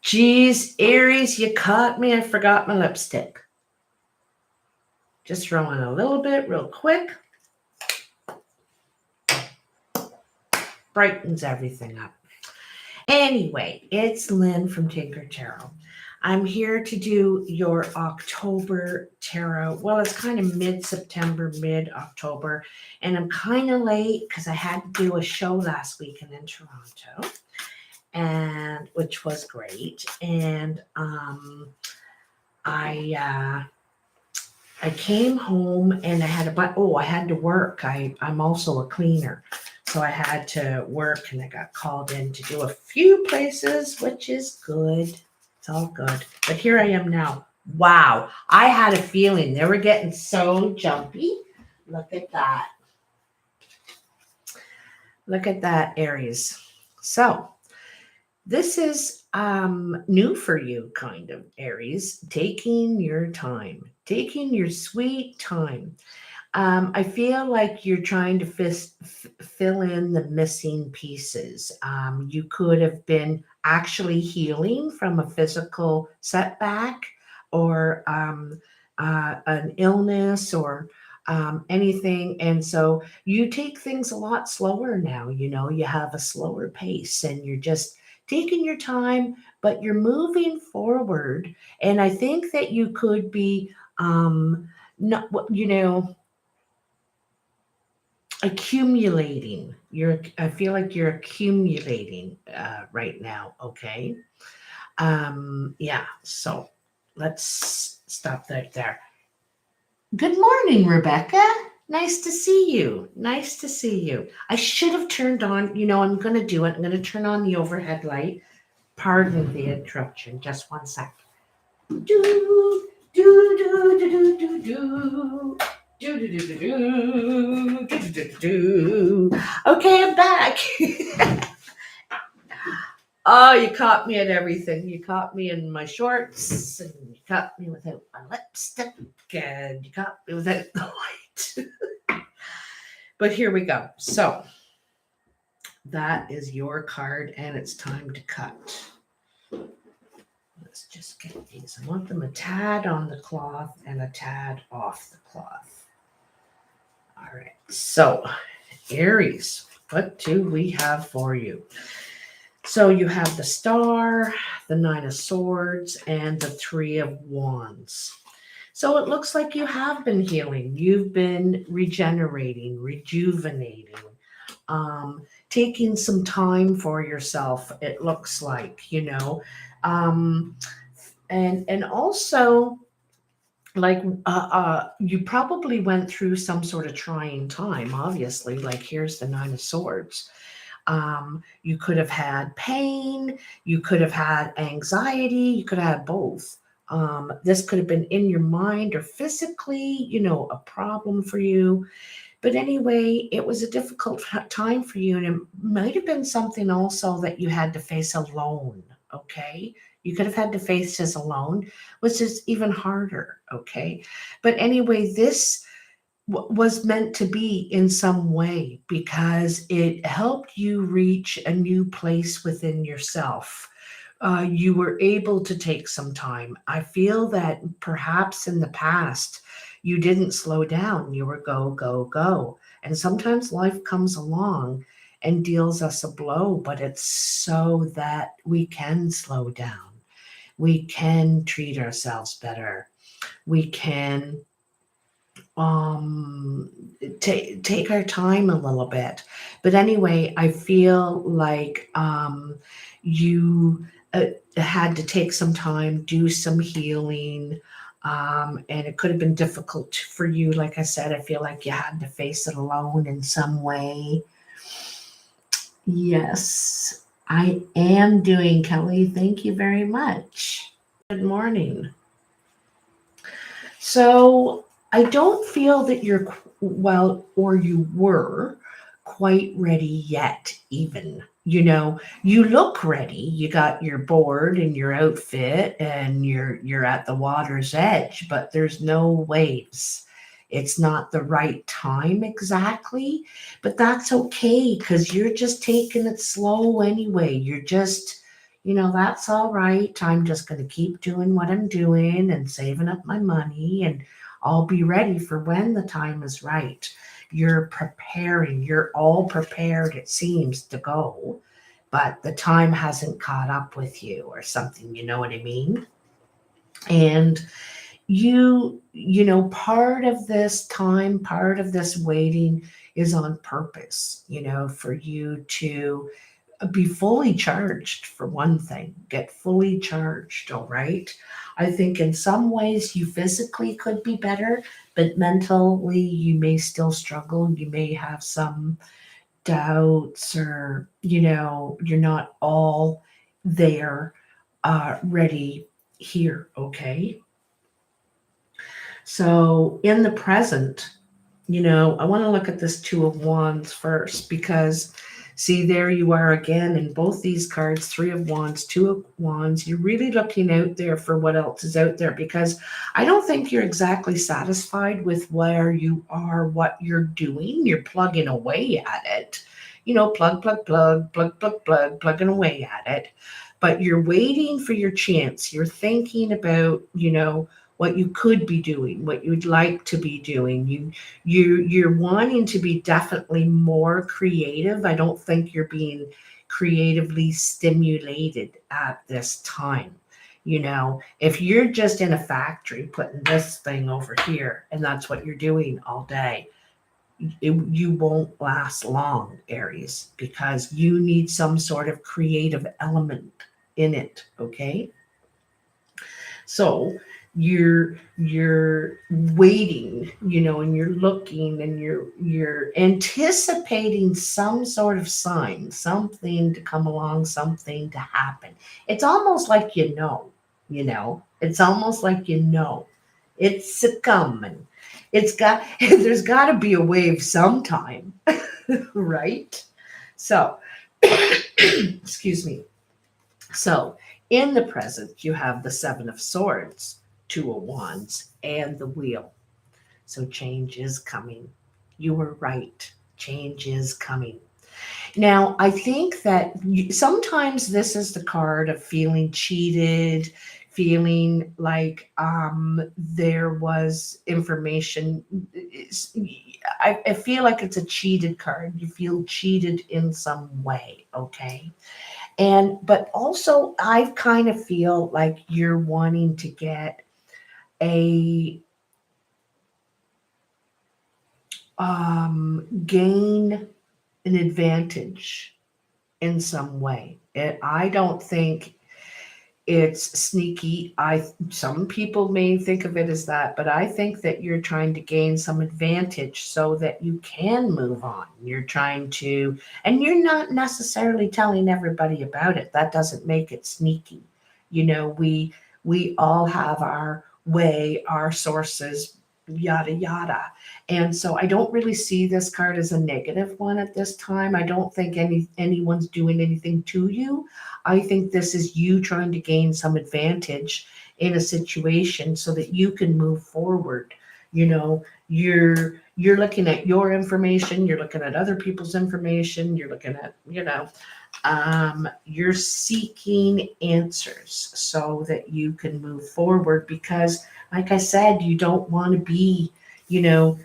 Geez, Aries, you caught me. I forgot my lipstick. Just throw in a little bit real quick. Brightens everything up. Anyway, it's Lynn from Tinker Tarot. I'm here to do your October tarot. Well, it's kind of mid-September, mid-October, and I'm kind of late because I had to do a show last weekend in Toronto, and which was great. And I came home and I had I had to work. I'm also a cleaner. So I had to work and I got called in to do a few places, which is good. It's all good. But here I am now. Wow. I had a feeling they were getting so jumpy. Look at that. Look at that, Aries. So this is new for you, kind of, Aries. Taking your time. Taking your sweet time. I feel like you're trying to fill in the missing pieces. You could have been actually healing from a physical setback or an illness or anything. And so you take things a lot slower now. You have a slower pace and you're just taking your time, but you're moving forward. And I think that you could be, not, accumulating. I feel like you're accumulating right now. Okay. Yeah. So let's stop that there. Good morning, Rebecca. Nice to see you. Nice to see you. I should have turned on, I'm going to do it. I'm going to turn on the overhead light. Pardon the interruption. Just one sec. Do, do, do, do, do, do, do. Okay, I'm back. Oh, you caught me at everything. You caught me in my shorts, and you caught me without my lipstick, and you caught me without the light. But here we go. So that is your card, and it's time to cut. Let's just get these. I want them a tad on the cloth and a tad off the cloth. All right, so Aries, what do we have for you? So you have the Star, the Nine of Swords, and the Three of Wands. So it looks like you have been healing. You've been regenerating, rejuvenating, taking some time for yourself, it looks like, and also, like you probably went through some sort of trying time, obviously. Like, here's the Nine of Swords. You could have had pain, you could have had anxiety, you could have had both. This could have been in your mind or physically, a problem for you. But anyway, it was a difficult time for you, and it might have been something also that you had to face alone. Okay. You could have had to face this alone, which is even harder. Okay. But anyway, this was meant to be in some way because it helped you reach a new place within yourself. You were able to take some time. I feel that perhaps in the past, you didn't slow down. You were go, go, go. And sometimes life comes along and deals us a blow, but it's so that we can slow down. We can treat ourselves better. We can take our time a little bit. But anyway, I feel like you had to take some time, do some healing, and it could have been difficult for you. Like I said, I feel like you had to face it alone in some way. Yes, I am doing, Kelly. Thank you very much. Good morning. So I don't feel that you're, or you were quite ready yet, even. You look ready. You got your board and your outfit and you're at the water's edge, but there's no waves. It's not the right time exactly, but that's okay because you're just taking it slow anyway. You're just, that's all right. I'm just going to keep doing what I'm doing and saving up my money, and I'll be ready for when the time is right. You're preparing, you're all prepared, it seems, to go, but the time hasn't caught up with you or something, you know what I mean? And part of this time, part of this waiting is on purpose, for you to be fully charged, for one thing. Get fully charged, all right? I think in some ways you physically could be better, but mentally you may still struggle. You may have some doubts, or, you're not all there, ready here, okay? So in the present, I want to look at this Two of Wands first, because see, there you are again in both these cards, Three of Wands, Two of Wands. You're really looking out there for what else is out there, because I don't think you're exactly satisfied with where you are, what you're doing. You're plugging away at it, plugging away at it. But you're waiting for your chance. You're thinking about, what you could be doing, what you'd like to be doing. You're wanting to be definitely more creative. I don't think you're being creatively stimulated at this time. If you're just in a factory putting this thing over here and that's what you're doing all day, you won't last long, Aries, because you need some sort of creative element in it, okay? So you're waiting, and you're looking, and you're anticipating some sort of sign, something to come along, something to happen. It's almost like it's almost like it's a coming. There's got to be a wave sometime, right? So, excuse me. So in the present, you have the Seven of Swords, Two of Wands, and the Wheel. So change is coming. You were right. Change is coming. Now, I think that sometimes this is the card of feeling cheated, feeling like there was information. I feel like it's a cheated card. You feel cheated in some way, okay? But also I kind of feel like you're wanting to get a gain an advantage in some way. I don't think it's sneaky. Some people may think of it as that, but I think that you're trying to gain some advantage so that you can move on. You're trying to, and you're not necessarily telling everybody about it. That doesn't make it sneaky. We all have our way, our sources, yada yada. And so I don't really see this card as a negative one at this time. I don't think anyone's doing anything to you. I think this is you trying to gain some advantage in a situation so that you can move forward. You're looking at your information, you're looking at other people's information, you're looking at, you're seeking answers so that you can move forward, because like I said, you don't want to be,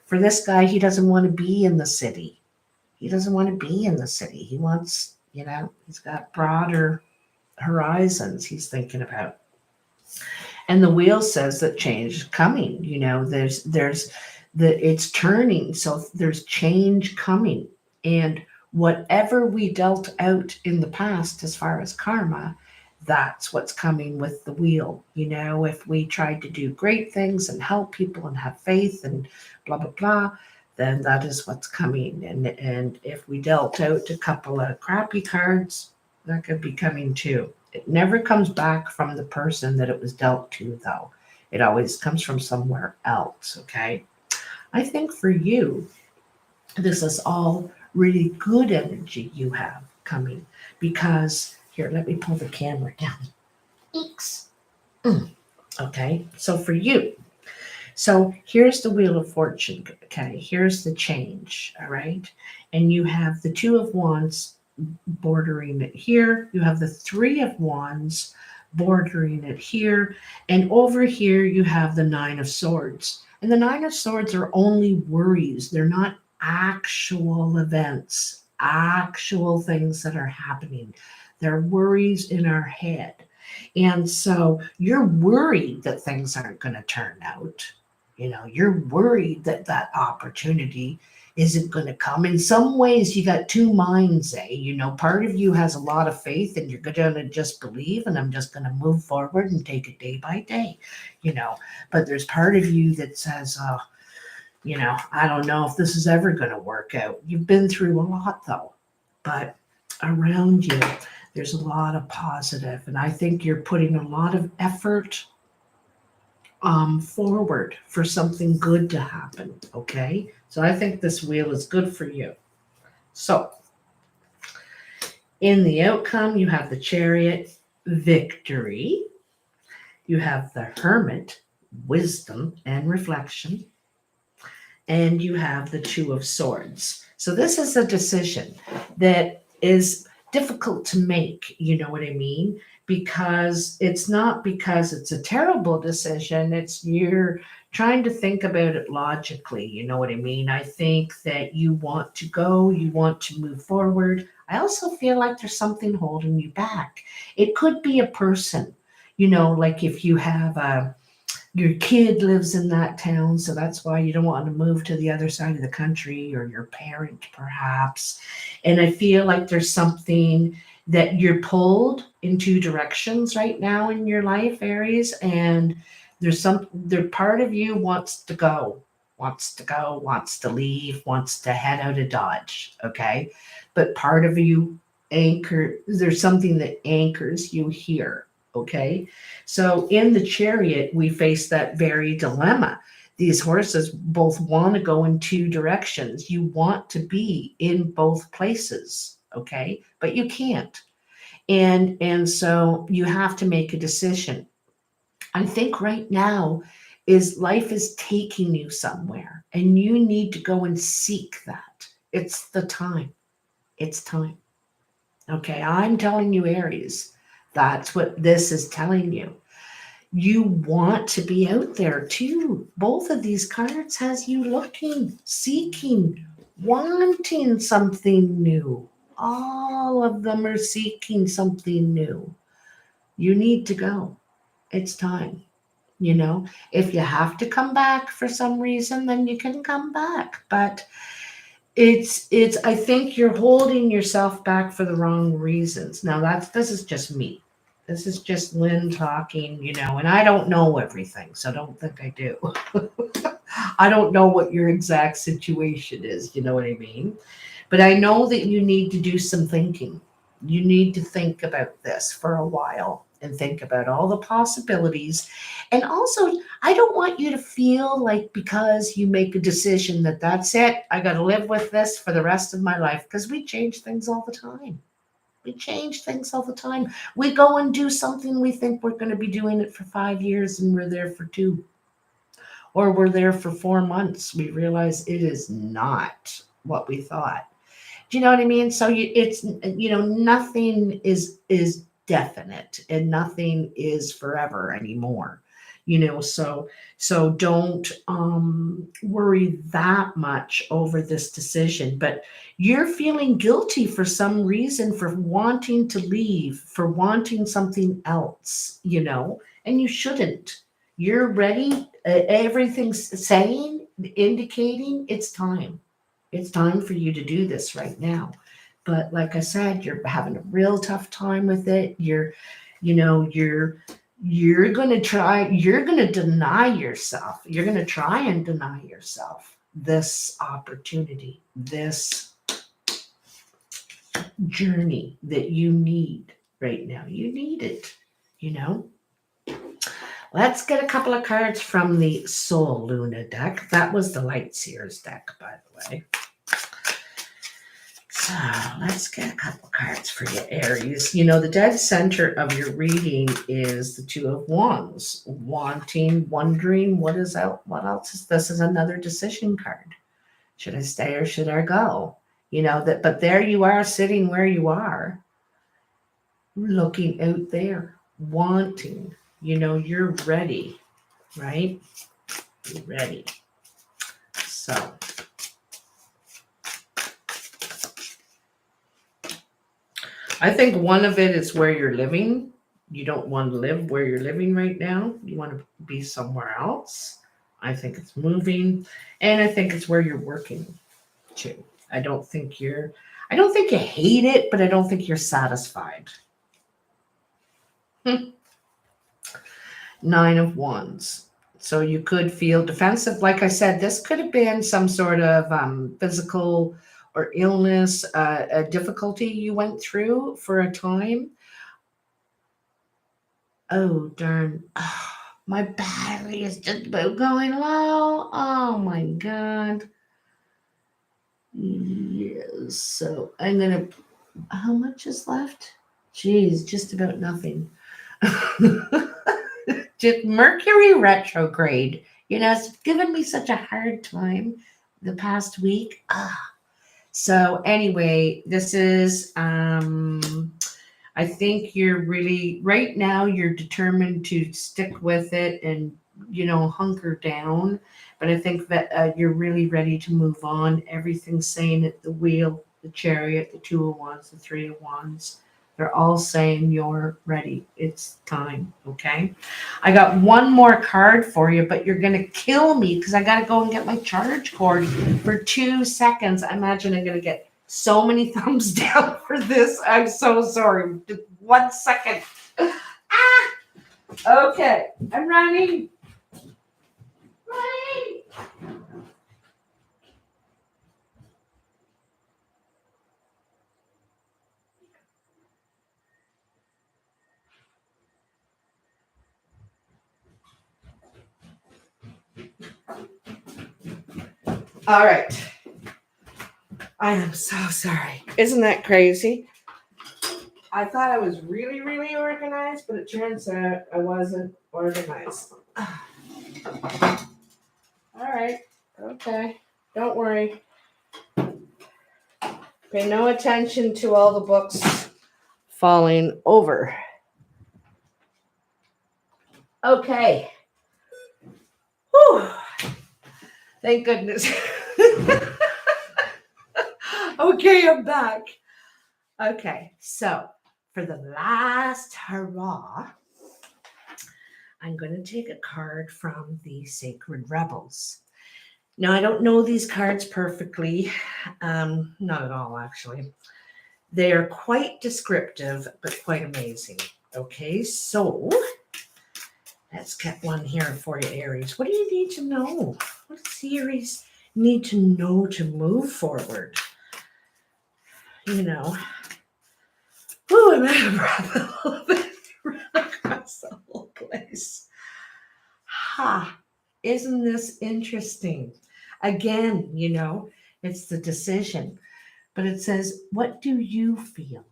for this guy, he doesn't want to be in the city. He doesn't want to be in the city. He wants, he's got broader horizons he's thinking about. And the wheel says that change is coming. It's turning, so there's change coming. And whatever we dealt out in the past as far as karma, that's what's coming with the wheel. If we tried to do great things and help people and have faith and blah blah blah, then that is what's coming. And if we dealt out a couple of crappy cards, that could be coming too. It never comes back from the person that it was dealt to, though. It always comes from somewhere else, okay? I think for you, this is all really good energy you have coming, because, here, let me pull the camera down. Eeks. Okay, so for you, so here's the Wheel of Fortune, okay? Here's the change, all right? And you have the Two of Wands bordering it here. You have the Three of Wands bordering it here. And over here, you have the Nine of Swords. And the Nine of Swords are only worries. They're not actual events, actual things that are happening. They're worries in our head. And so you're worried that things aren't going to turn out. You know, you're worried that that opportunity isn't going to come. In some ways, you got two minds, eh? You know, part of you has a lot of faith and you're going to just believe, and I'm just going to move forward and take it day by day, you know. But there's part of you that says, oh, you know, I don't know if this is ever going to work out. You've been through a lot, though. But around you, there's a lot of positive, and I think you're putting a lot of effort forward for something good to happen. Okay, so I think this wheel is good for you. So in the outcome, you have the Chariot, victory. You have the Hermit, wisdom and reflection. And you have the Two of Swords. So this is a decision that is difficult to make, you know what I mean? Because it's not because it's a terrible decision, it's you're trying to think about it logically, you know what I mean? I think that you want to go, you want to move forward. I also feel like there's something holding you back. It could be a person, you know, like if you have your kid lives in that town, so that's why you don't want to move to the other side of the country, or your parent perhaps. And I feel like there's something that you're pulled in two directions right now in your life, Aries, and there part of you wants to go, wants to leave, wants to head out of Dodge, okay? But part of you there's something that anchors you here, okay? So in the Chariot, we face that very dilemma. These horses both want to go in two directions. You want to be in both places, okay? But you can't. And so you have to make a decision. I think right now is life is taking you somewhere and you need to go and seek that. It's the time. It's time. Okay, I'm telling you, Aries, that's what this is telling you. You want to be out there too. Both of these cards has you looking, seeking, wanting something new. All of them are seeking something new. You need to go. It's time. You know, if you have to come back for some reason, then you can come back. But it's I think you're holding yourself back for the wrong reasons. Now this is just me. This is just Lynn talking, you know, and I don't know everything, so don't think I do. I don't know what your exact situation is, you know what I mean? But I know that you need to do some thinking. You need to think about this for a while and think about all the possibilities. And also, I don't want you to feel like because you make a decision that that's it, I got to live with this for the rest of my life, because we change things all the time. We change things all the time. We go and do something, we think we're going to be doing it for 5 years and we're there for 2. Or we're there for 4 months. We realize it is not what we thought. Do you know what I mean? So it's, you know, nothing is definite and nothing is forever anymore. You know, so don't worry that much over this decision. But you're feeling guilty for some reason for wanting to leave, for wanting something else, you know, and you shouldn't. You're ready. Everything's saying, indicating it's time. It's time for you to do this right now. But like I said, you're having a real tough time with it. You know, you're going to try, you're going to deny yourself. You're going to try and deny yourself this opportunity, this journey that you need right now. You need it, you know. Let's get a couple of cards from the Soul Luna deck. That was the Light Seers deck, by the way. So let's get a couple cards for you, Aries. You know, the dead center of your reading is the Two of Wands. Wanting, wondering, what is out? What else is this? Is another decision card. Should I stay or should I go? but there you are sitting where you are, looking out there, wanting, you're ready, right? You're ready. So I think one of it is where you're living. You don't want to live where you're living right now. You want to be somewhere else. I think it's moving. And I think it's where you're working too. I don't think you hate it, but I don't think you're satisfied. Nine of Wands. So you could feel defensive. Like I said, this could have been some sort of physical or illness, a difficulty you went through for a time. Oh, darn. Oh, my battery is just about going low. Oh, my God. Yes. So I'm going to. How much is left? Geez, just about nothing. Just Mercury retrograde. It's given me such a hard time the past week. So anyway, this is I think you're really right now you're determined to stick with it and hunker down. But I think that you're really ready to move on. Everything's saying it, the wheel, the chariot, the 2 of Wands, the 3 of Wands. They're all saying you're ready. It's time. Okay. I got one more card for you, but you're going to kill me because I got to go and get my charge cord for 2 seconds. I imagine I'm going to get so many thumbs down for this. I'm so sorry. Just 1 second. Okay. I'm running. Running. All right. I am so sorry. Isn't that crazy? I thought I was really, really organized, but it turns out I wasn't organized. All right. Okay. Don't worry. Pay no attention to all the books falling over. Okay. Whew. Thank goodness. Okay, I'm back. Okay, so for the last hurrah, I'm going to take a card from the Sacred Rebels. Now, I don't know these cards perfectly, not at all, actually. They are quite descriptive, but quite amazing. Okay, so let's get one here for you, Aries. What do you need to know? What does Aries need to know to move forward? I'm out of breath a little bit across the whole place. Isn't this interesting? Again, it's the decision. But it says, what do you feel?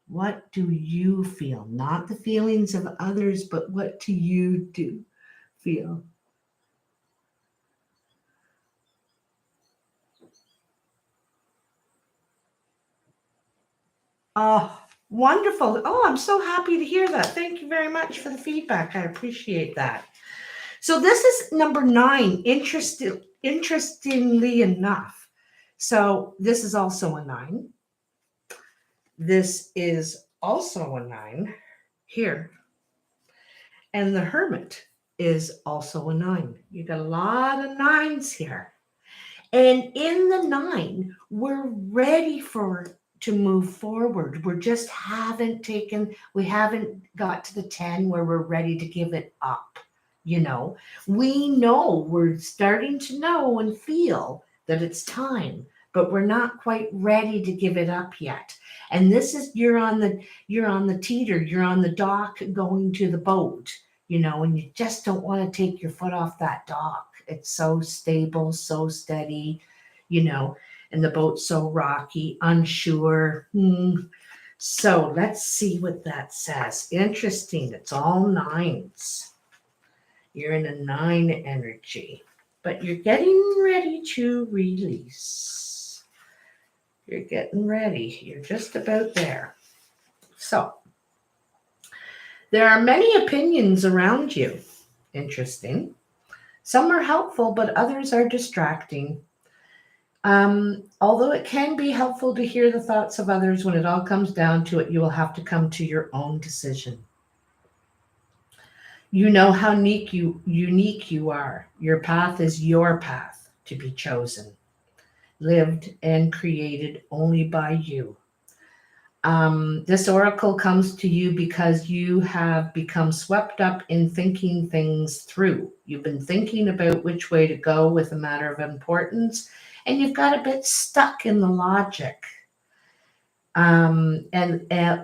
What do you feel? Not the feelings of others, but what do you feel? Oh, wonderful. Oh, I'm so happy to hear that. Thank you very much for the feedback. I appreciate that. So this is number 9, interestingly enough. So this is also a 9. This is also a 9 here. And the Hermit is also a 9. You got a lot of 9s here. And in the 9, we're ready to move forward. We just haven't got to the 10 where we're ready to give it up. We know we're starting to know and feel that it's time, but we're not quite ready to give it up yet. And this is you're on the teeter, you're on the dock going to the boat, and you just don't want to take your foot off that dock. It's so stable, so steady, and the boat's so rocky, unsure. So let's see what that says. Interesting. It's all 9s. You're in a 9 energy, but you're getting ready to release. You're getting ready. You're just about there. So, there are many opinions around you. Interesting. Some are helpful, but others are distracting. Although it can be helpful to hear the thoughts of others, when it all comes down to it, you will have to come to your own decision. You know how unique you are. Your path is your path to be chosen, lived, and created only by you. This oracle comes to you because you have become swept up in thinking things through. You've been thinking about which way to go with a matter of importance, and you've got a bit stuck in the logic and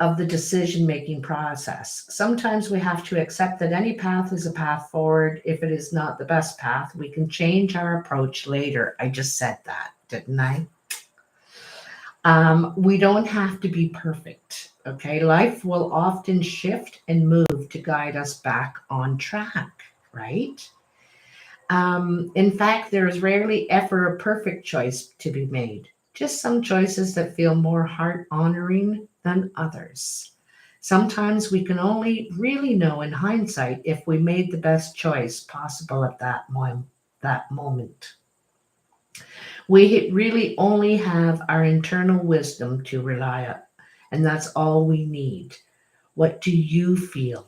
of the decision-making process. Sometimes we have to accept that any path is a path forward. If it is not the best path, we can change our approach later. I just said that, didn't I? We don't have to be perfect, okay? Life will often shift and move to guide us back on track, right? In fact, there is rarely ever a perfect choice to be made, just some choices that feel more heart honoring than others. Sometimes we can only really know in hindsight if we made the best choice possible at that moment. We really only have our internal wisdom to rely on, and that's all we need. What do you feel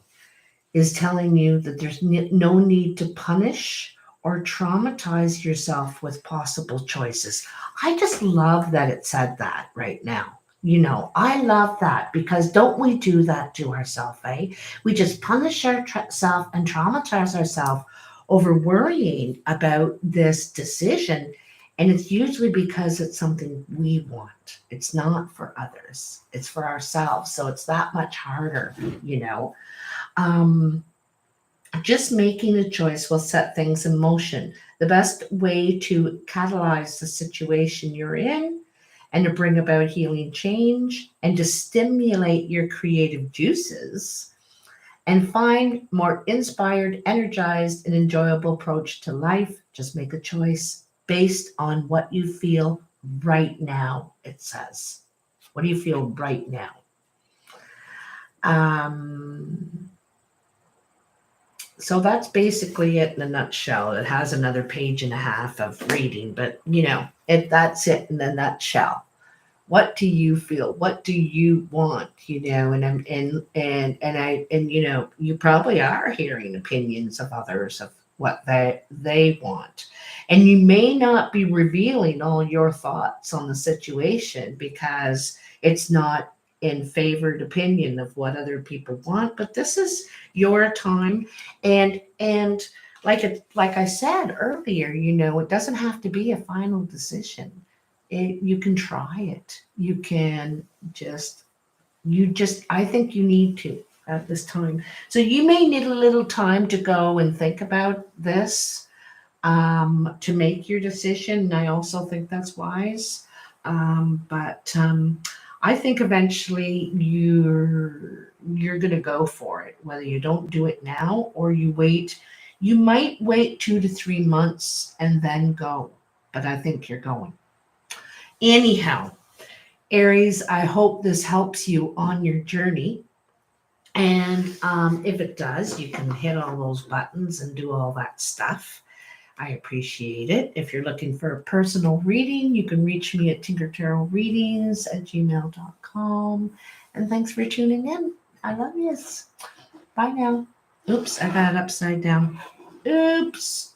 is telling you that there's no need to punish or traumatize yourself with possible choices? I just love that it said that right now. I love that, because don't we do that to ourselves, eh? We just punish ourselves and traumatize ourselves over worrying about this decision. And it's usually because it's something we want. It's not for others, it's for ourselves. So it's that much harder, you know. Just making a choice will set things in motion. The best way to catalyze the situation you're in and to bring about healing change and to stimulate your creative juices and find more inspired, energized, and enjoyable approach to life, just make a choice based on what you feel right now, it says. What do you feel right now? So that's basically it in a nutshell. It has another page and a half of reading, but that's it in a nutshell. What do you feel? What do you want? And you probably are hearing opinions of others of what they want. And you may not be revealing all your thoughts on the situation because it's not in favored opinion of what other people want, but this is your time. And like I said earlier, it doesn't have to be a final decision. You can try it. I think you need to at this time. So you may need a little time to go and think about this, to make your decision. And I also think that's wise. But I think eventually you're going to go for it, whether you don't do it now or you wait. You might wait 2 to 3 months and then go, but I think you're going. Anyhow, Aries, I hope this helps you on your journey. And if it does, you can hit all those buttons and do all that stuff. I appreciate it. If you're looking for a personal reading, you can reach me at tinkertarotreadings@gmail.com. And thanks for tuning in. I love you. Bye now. Oops, I got it upside down. Oops.